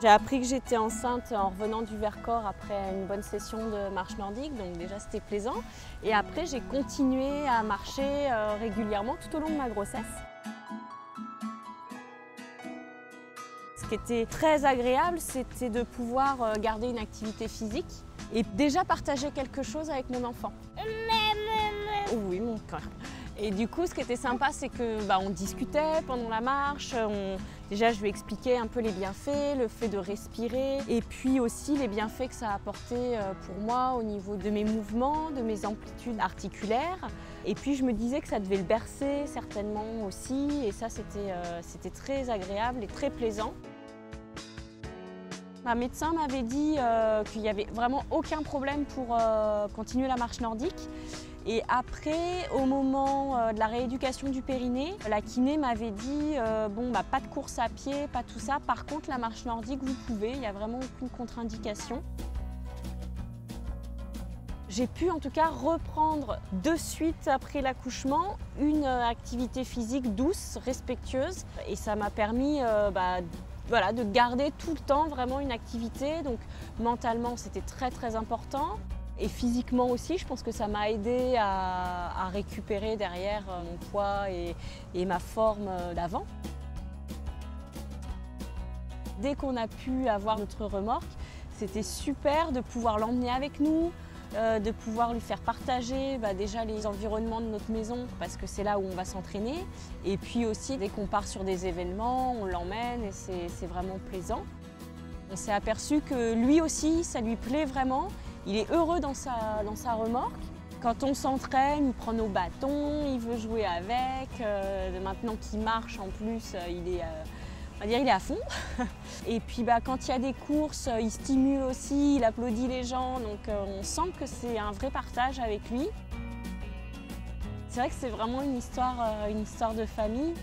J'ai appris que j'étais enceinte en revenant du Vercors après une bonne session de marche nordique, donc déjà c'était plaisant. Et après j'ai continué à marcher régulièrement tout au long de ma grossesse. Ce qui était très agréable, c'était de pouvoir garder une activité physique et déjà partager quelque chose avec mon enfant. Oui, mon cœur. Et du coup, ce qui était sympa, c'est que on discutait pendant la marche. Déjà, je lui expliquais un peu les bienfaits, le fait de respirer, et puis aussi les bienfaits que ça a apporté pour moi au niveau de mes mouvements, de mes amplitudes articulaires. Et puis, je me disais que ça devait le bercer certainement aussi, et ça, c'était très agréable et très plaisant. Ma médecin m'avait dit qu'il n'y avait vraiment aucun problème pour continuer la marche nordique. Et après, au moment de la rééducation du périnée, la kiné m'avait dit pas de course à pied, pas tout ça. Par contre, la marche nordique, vous pouvez, il n'y a vraiment aucune contre-indication. J'ai pu en tout cas reprendre de suite après l'accouchement une activité physique douce, respectueuse. Et ça m'a permis de garder tout le temps vraiment une activité. Donc mentalement, c'était très important. Et physiquement aussi, je pense que ça m'a aidé à récupérer derrière mon poids et ma forme d'avant. Dès qu'on a pu avoir notre remorque, c'était super de pouvoir l'emmener avec nous, de pouvoir lui faire partager déjà les environnements de notre maison parce que c'est là où on va s'entraîner. Et puis aussi, dès qu'on part sur des événements, on l'emmène et c'est vraiment plaisant. On s'est aperçu que lui aussi, ça lui plaît vraiment. Il est heureux dans sa remorque. Quand on s'entraîne, il prend nos bâtons, il veut jouer avec. Maintenant qu'il marche en plus, il est à fond. Et puis quand il y a des courses, il stimule aussi, il applaudit les gens. Donc on sent que c'est un vrai partage avec lui. C'est vrai que c'est vraiment une histoire de famille.